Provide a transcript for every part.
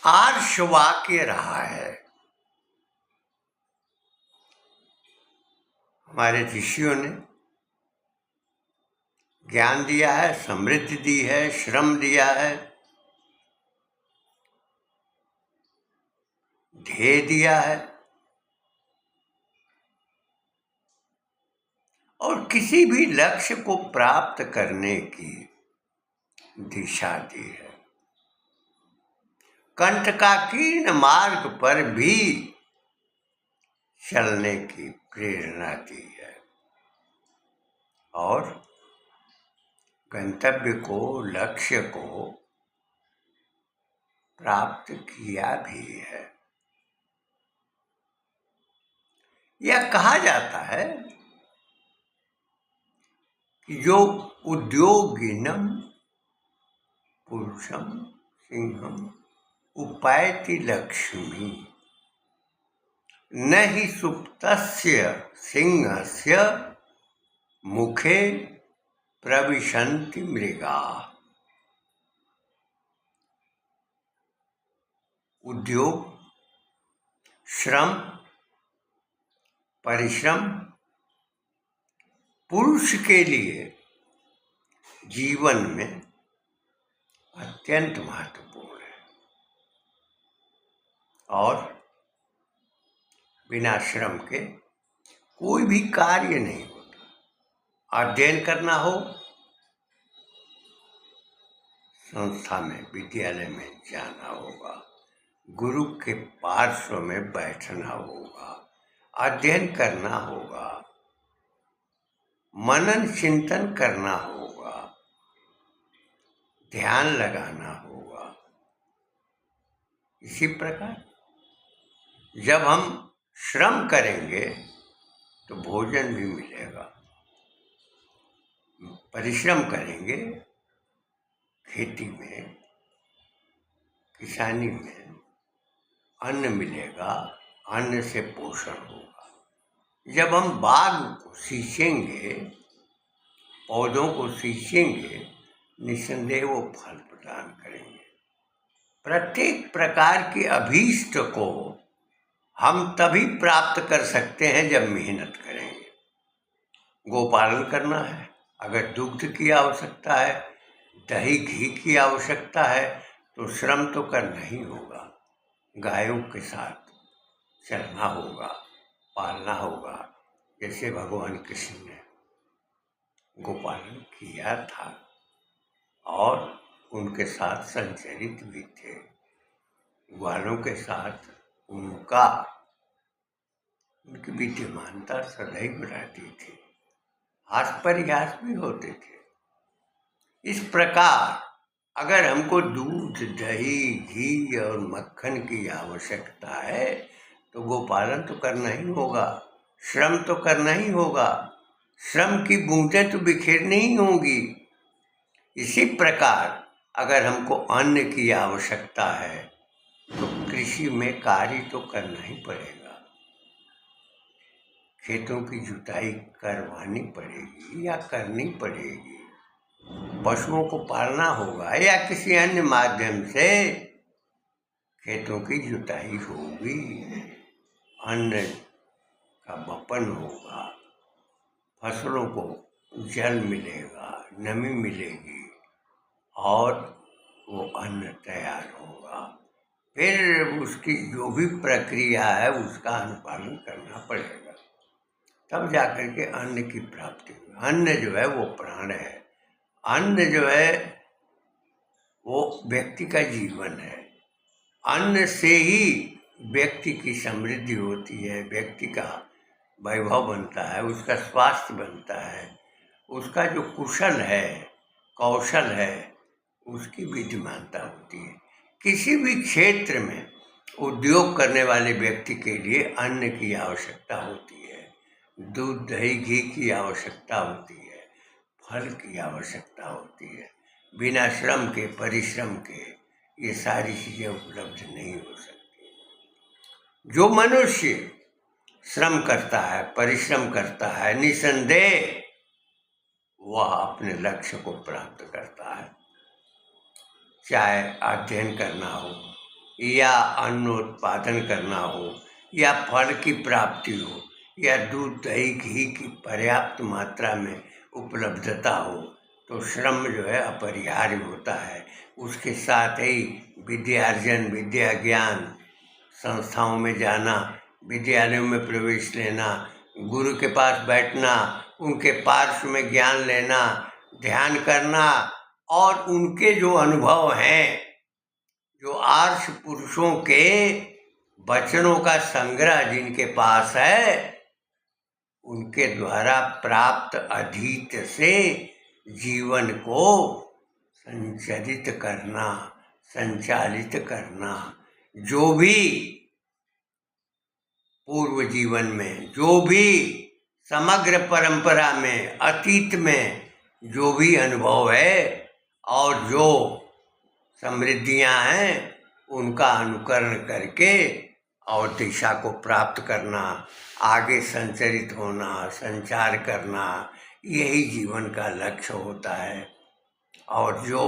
आर्ष वाक्य रहा है। हमारे ऋषियों ने ज्ञान दिया है, समृद्धि दी है, श्रम दिया है, ध्येय दिया है और किसी भी लक्ष्य को प्राप्त करने की दिशा दी है। कंटकाकीर्ण मार्ग पर भी चलने की प्रेरणा दी है और गंतव्य को, लक्ष्य को प्राप्त किया भी है। यह कहा जाता है कि जो उद्योगिनम पुरुषम सिंहम उपैति लक्ष्मी न हि सुप्तस्य सिंहस्य मुखे प्रविशन्ति मृगा। उद्योग, श्रम, परिश्रम पुरुष के लिए जीवन में अत्यंत महत्वपूर्ण है और बिना श्रम के कोई भी कार्य नहीं होता। अध्ययन करना हो, संस्था में, विद्यालय में जाना होगा, गुरु के पार्श्व में बैठना होगा, अध्ययन करना होगा, मनन चिंतन करना होगा, ध्यान लगाना होगा। इसी प्रकार जब हम श्रम करेंगे तो भोजन भी मिलेगा, परिश्रम करेंगे खेती में, किसानी में, अन्न मिलेगा, अन्न से पोषण होगा। जब हम बाग को सींचेंगे, पौधों को सींचेंगे, निस्संदेह वो फल प्रदान करेंगे। प्रत्येक प्रकार के अभीष्ट को हम तभी प्राप्त कर सकते हैं जब मेहनत करेंगे। गोपालन करना है, अगर दुग्ध की आवश्यकता है, दही घी की आवश्यकता है तो श्रम तो करना ही होगा। गायों के साथ चलना होगा, पालना होगा, जैसे भगवान कृष्ण ने गोपालन किया था और उनके साथ संचरित भी थे। ग्वालों के साथ उनकी विद्यमानता सदैव रहती थी, हास परिहास भी होते थे। इस प्रकार अगर हमको दूध, दही, घी और मक्खन की आवश्यकता है तो गोपालन तो करना ही होगा, श्रम तो करना ही होगा, श्रम की बूंदें तो बिखेरनी ही होंगी। इसी प्रकार अगर हमको अन्न की आवश्यकता है तो कृषि में कार्य तो करना ही पड़ेगा। खेतों की जुताई करवानी पड़ेगी या करनी पड़ेगी, पशुओं को पालना होगा या किसी अन्य माध्यम से खेतों की जुताई होगी, अन्न का वपन होगा, फसलों को जल मिलेगा, नमी मिलेगी और वो अन्न तैयार होगा। फिर उसकी जो भी प्रक्रिया है उसका अनुपालन करना पड़ेगा, तब जाकर के अन्न की प्राप्ति होगी। अन्न जो है वो प्राण है, अन्न जो है वो व्यक्ति का जीवन है। अन्न से ही व्यक्ति की समृद्धि होती है, व्यक्ति का वैभव बनता है, उसका स्वास्थ्य बनता है, उसका जो कुशल है, कौशल है, उसकी विद्यमानता होती है। किसी भी क्षेत्र में उद्योग करने वाले व्यक्ति के लिए अन्न की आवश्यकता होती है, दूध, दही, घी की आवश्यकता होती है, फल की आवश्यकता होती है। बिना श्रम के, परिश्रम के ये सारी चीज़ें उपलब्ध नहीं हो सकती। जो मनुष्य श्रम करता है, परिश्रम करता है, निसंदेह वह अपने लक्ष्य को प्राप्त करता है। चाहे अध्ययन करना हो, या अन्नोत्पादन करना हो, या फल की प्राप्ति हो, या दूध दही घी की पर्याप्त मात्रा में उपलब्धता हो, तो श्रम जो है अपरिहार्य होता है। उसके साथ ही विद्यार्जन, विद्या ज्ञान, संस्थाओं में जाना, विद्यालयों में प्रवेश लेना, गुरु के पास बैठना, उनके पार्श्व में ज्ञान लेना, ध्यान करना, और उनके जो अनुभव हैं, जो आर्ष पुरुषों के वचनों का संग्रह जिनके पास है, उनके द्वारा प्राप्त अधीत से जीवन को संचालित करना, जो भी पूर्व जीवन में, जो भी समग्र परंपरा में, अतीत में जो भी अनुभव है और जो समृद्धियां हैं, उनका अनुकरण करके और दिशा को प्राप्त करना, आगे संचरित होना, संचार करना, यही जीवन का लक्ष्य होता है। और जो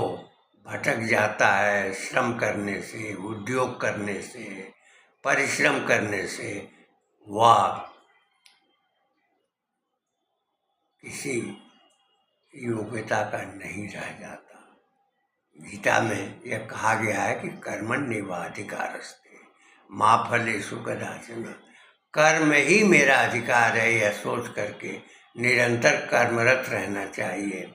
भटक जाता है श्रम करने से, उद्योग करने से, परिश्रम करने से, वह किसी योग्यता का नहीं रह जाता। गीता में यह कहा गया है कि कर्मण्येवाधिकारस्ते मा फलेषु कदाचन, कर्म ही मेरा अधिकार है, यह सोच करके निरंतर कर्मरत रहना चाहिए,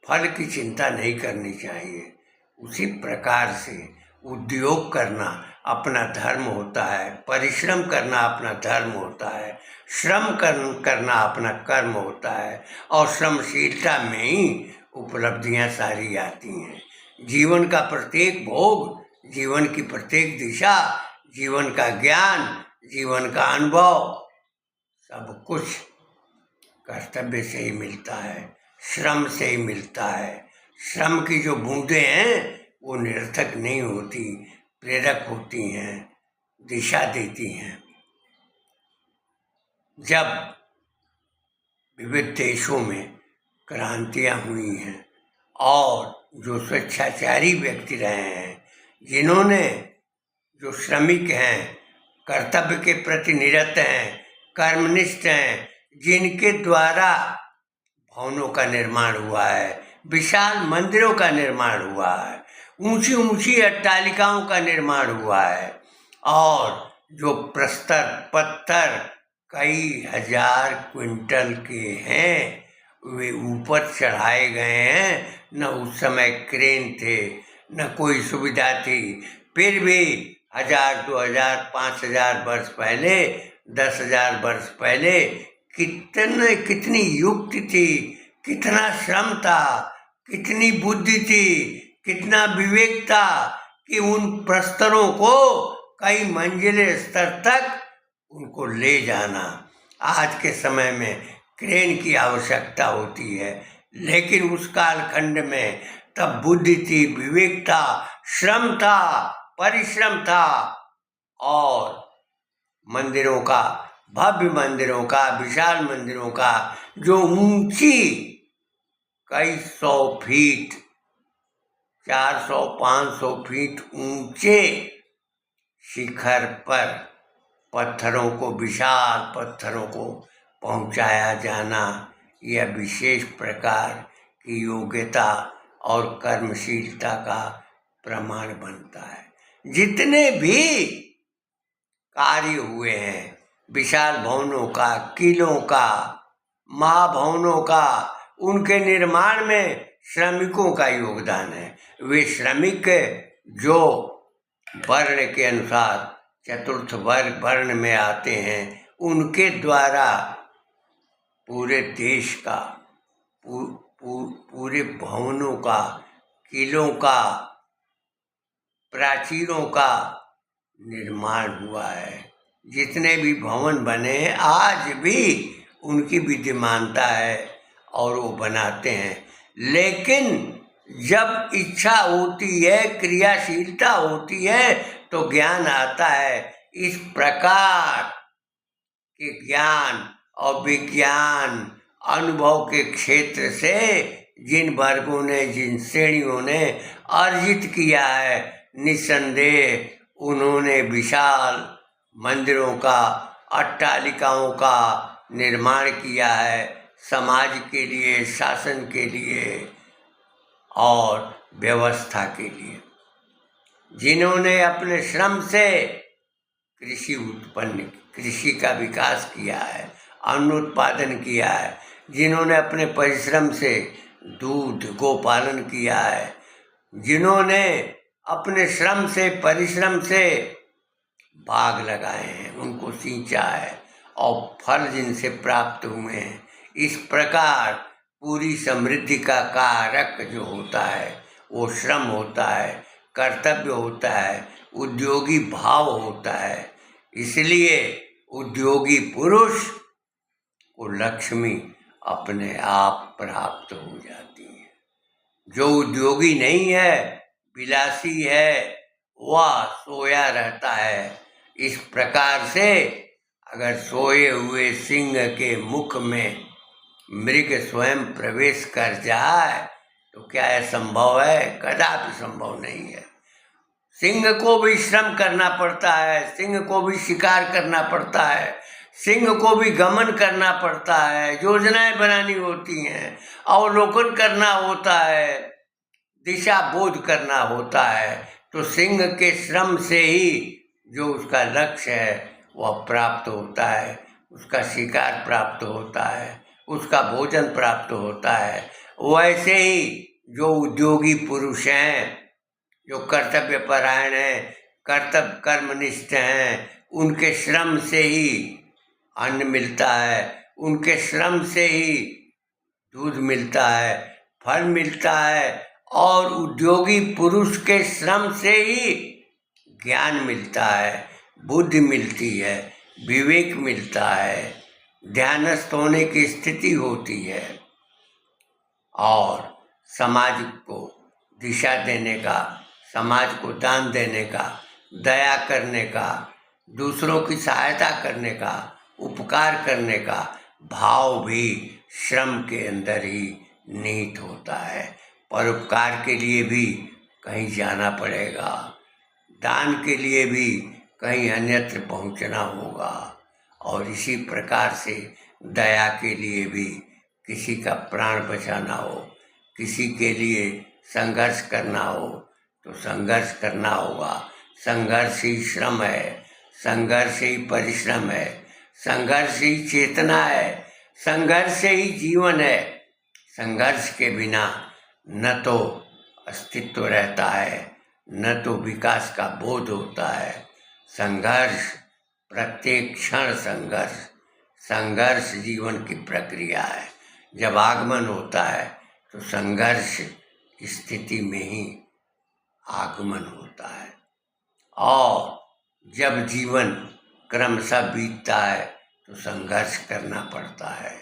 फल की चिंता नहीं करनी चाहिए। उसी प्रकार से उद्योग करना अपना धर्म होता है, परिश्रम करना अपना धर्म होता है, श्रम करना अपना कर्म होता है, और श्रमशीलता में ही उपलब्धियां सारी आती हैं। जीवन का प्रत्येक भोग, जीवन की प्रत्येक दिशा, जीवन का ज्ञान, जीवन का अनुभव, सब कुछ कर्तव्य से ही मिलता है, श्रम से ही मिलता है। श्रम की जो बूंदें हैं वो निरर्थक नहीं होती, प्रेरक होती हैं, दिशा देती हैं। जब विविध देशों में क्रांतियां हुई हैं और जो स्वेच्छाचारी व्यक्ति रहे हैं, जिन्होंने, जो श्रमिक हैं, कर्तव्य के प्रति निरत हैं, कर्मनिष्ठ हैं, जिनके द्वारा भवनों का निर्माण हुआ है, विशाल मंदिरों का निर्माण हुआ है, ऊंची ऊंची अट्टालिकाओं का निर्माण हुआ है, और जो प्रस्तर पत्थर कई हजार क्विंटल के हैं, वे ऊपर चढ़ाए गए हैं। न उस समय क्रेन थे, न कोई सुविधा थी, फिर भी 1000, 2000, 5000 वर्ष पहले, 10,000 वर्ष पहले कितनी युक्ति थी, कितना श्रम था, कितनी बुद्धि थी, कितना विवेक था कि उन प्रस्तरों को कई मंजिले स्तर तक उनको ले जाना। आज के समय में क्रेन की आवश्यकता होती है, लेकिन उस कालखंड में तब बुद्धि थी, विवेक था, श्रम था, परिश्रम था, और मंदिरों का, भव्य मंदिरों का, विशाल मंदिरों का, जो ऊंची कई 100 फीट, 400-500 फीट ऊंचे शिखर पर पत्थरों को, विशाल पत्थरों को पहुंचाया जाना, यह विशेष प्रकार की योग्यता और कर्मशीलता का प्रमाण बनता है। जितने भी कार्य हुए हैं, विशाल भवनों का, किलों का, महाभवनों का, उनके निर्माण में श्रमिकों का योगदान है। वे श्रमिक जो वर्ण के अनुसार चतुर्थ वर्ण में आते हैं, उनके द्वारा पूरे देश का, पूरे भवनों का, किलों का, प्राचीरों का निर्माण हुआ है। जितने भी भवन बने हैं आज भी उनकी विद्यमानता है और वो बनाते हैं, लेकिन जब इच्छा होती है, क्रियाशीलता होती है, तो ज्ञान आता है। इस प्रकार के ज्ञान और विज्ञान अनुभव के क्षेत्र से जिन वर्गों ने, जिन श्रेणियों ने अर्जित किया है, निसंदेह उन्होंने विशाल मंदिरों का, अट्टालिकाओं का निर्माण किया है, समाज के लिए, शासन के लिए और व्यवस्था के लिए। जिन्होंने अपने श्रम से कृषि का विकास किया है, अन्न उत्पादन किया है, जिन्होंने अपने परिश्रम से दूध गोपालन किया है, जिन्होंने अपने श्रम से, परिश्रम से बाग लगाए हैं, उनको सींचा है और फल जिनसे प्राप्त हुए हैं। इस प्रकार पूरी समृद्धि का कारक जो होता है वो श्रम होता है, कर्तव्य होता है, उद्योगी भाव होता है। इसलिए उद्योगी पुरुष को लक्ष्मी अपने आप प्राप्त हो जाती है। जो उद्योगी नहीं है, विलासी है, वह सोया रहता है। इस प्रकार से अगर सोए हुए सिंह के मुख में मृग स्वयं प्रवेश कर जाए तो क्या यह संभव है? कदापि संभव नहीं है। सिंह को भी श्रम करना पड़ता है, सिंह को भी शिकार करना पड़ता है, सिंह को भी गमन करना पड़ता है, योजनाएं बनानी होती हैं, अवलोकन करना होता है, दिशा बोध करना होता है। तो सिंह के श्रम से ही जो उसका लक्ष्य है वह प्राप्त होता है, उसका शिकार प्राप्त होता है, उसका भोजन प्राप्त होता है। वैसे ही जो उद्योगी पुरुष हैं, जो कर्तव्य परायण हैं, कर्तव्य कर्मनिष्ठ हैं, उनके श्रम से ही अन्न मिलता है, उनके श्रम से ही दूध मिलता है, फल मिलता है, और उद्योगी पुरुष के श्रम से ही ज्ञान मिलता है, बुद्धि मिलती है, विवेक मिलता है, ध्यानस्थ होने की स्थिति होती है और समाज को दिशा देने का, समाज को दान देने का, दया करने का, दूसरों की सहायता करने का, उपकार करने का भाव भी श्रम के अंदर ही निहित होता है। परोपकार के लिए भी कहीं जाना पड़ेगा, दान के लिए भी कहीं अन्यत्र पहुंचना होगा, और इसी प्रकार से दया के लिए भी किसी का प्राण बचाना हो, किसी के लिए संघर्ष करना हो तो संघर्ष करना होगा। संघर्ष ही श्रम है, संघर्ष ही परिश्रम है, संघर्ष ही चेतना है, संघर्ष ही जीवन है। संघर्ष के बिना न तो अस्तित्व रहता है, न तो विकास का बोध होता है। संघर्ष, प्रत्येक क्षण संघर्ष, संघर्ष जीवन की प्रक्रिया है। जब आगमन होता है तो संघर्ष स्थिति में ही आगमन होता है, और जब जीवन क्रमशः बीतता है तो संघर्ष करना पड़ता है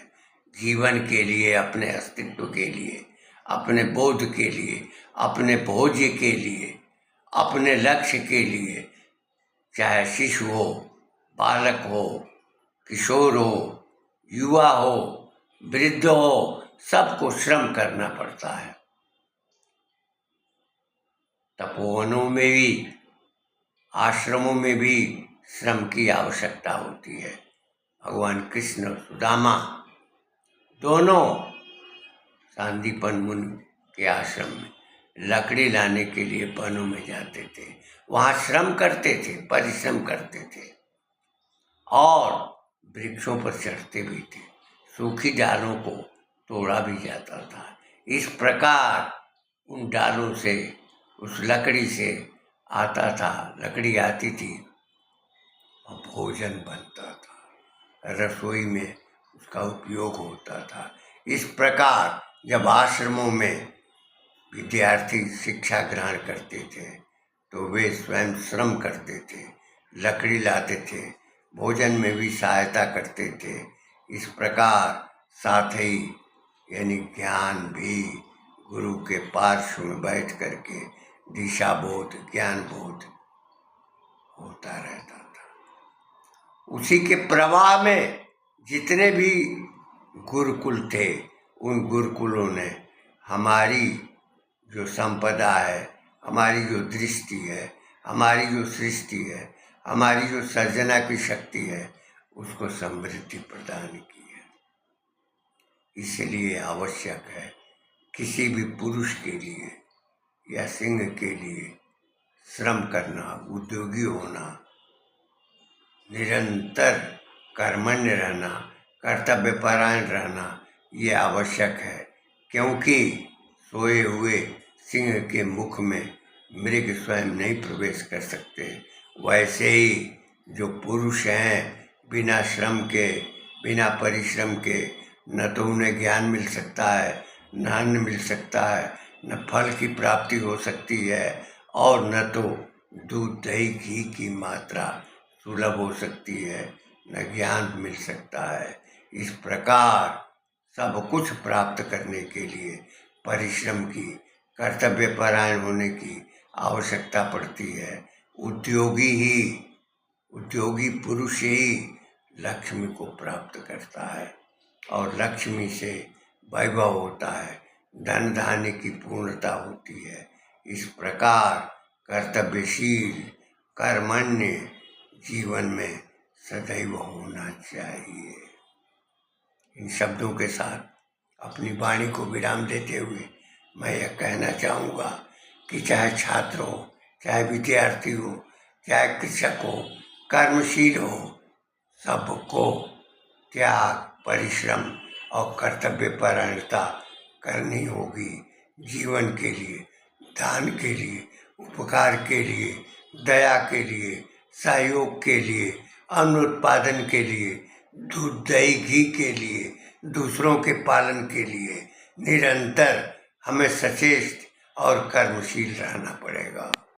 जीवन के लिए, अपने अस्तित्व के लिए, अपने बोध के लिए, अपने भोज्य के लिए, अपने लक्ष्य के लिए। चाहे शिशु हो, बालक हो, किशोर हो, युवा हो, वृद्ध हो, सबको श्रम करना पड़ता है। तपोवनों में भी, आश्रमों में भी श्रम की आवश्यकता होती है। भगवान कृष्ण और सुदामा दोनों सांदीपन मुनि के आश्रम में लकड़ी लाने के लिए वनों में जाते थे, वहाँ श्रम करते थे, परिश्रम करते थे और वृक्षों पर चढ़ते भी थे। सूखी डालों को तोड़ा भी जाता था। इस प्रकार उन डालों से, उस लकड़ी से आता था, लकड़ी आती थी और भोजन बनता था, रसोई में उसका उपयोग होता था। इस प्रकार जब आश्रमों में विद्यार्थी शिक्षा ग्रहण करते थे तो वे स्वयं श्रम करते थे, लकड़ी लाते थे, भोजन में भी सहायता करते थे। इस प्रकार साथ ही यानी ज्ञान भी गुरु के पार्श्व में बैठ करके दिशा बोध, ज्ञान बोध होता रहता था। उसी के प्रवाह में जितने भी गुरुकुल थे, उन गुरुकुलों ने हमारी जो संपदा है, हमारी जो दृष्टि है, हमारी जो सृष्टि है, हमारी जो सर्जना की शक्ति है, उसको समृद्धि प्रदान की है। इसलिए आवश्यक है किसी भी पुरुष के लिए या सिंह के लिए श्रम करना, उद्योगी होना, निरंतर कर्मण्य रहना, कर्तव्यपरायण रहना, ये आवश्यक है। क्योंकि सोए हुए सिंह के मुख में मृग स्वयं नहीं प्रवेश कर सकते। वैसे ही जो पुरुष हैं, बिना श्रम के, बिना परिश्रम के न तो उन्हें ज्ञान मिल सकता है, न अन्न मिल सकता है, न फल की प्राप्ति हो सकती है, और न तो दूध दही घी की मात्रा सुलभ हो सकती है, न ज्ञान मिल सकता है। इस प्रकार सब कुछ प्राप्त करने के लिए परिश्रम की, कर्तव्यपरायण होने की आवश्यकता पड़ती है। उद्योगी पुरुष ही लक्ष्मी को प्राप्त करता है, और लक्ष्मी से वैभव होता है, धन धान्य की पूर्णता होती है। इस प्रकार कर्तव्यशील, कर्मण्य जीवन में सदैव होना चाहिए। इन शब्दों के साथ अपनी वाणी को विराम देते हुए मैं यह कहना चाहूँगा कि चाहे छात्र हो, चाहे विद्यार्थी हो, चाहे कृषक हो, कर्मशील हो, सबको त्याग, परिश्रम और कर्तव्यपरायणता करनी होगी। जीवन के लिए, दान के लिए, उपकार के लिए, दया के लिए, सहयोग के लिए, अन्न उत्पादन के लिए, दूध दही घी के लिए, दूसरों के पालन के लिए निरंतर हमें सचेत और कर्मशील रहना पड़ेगा।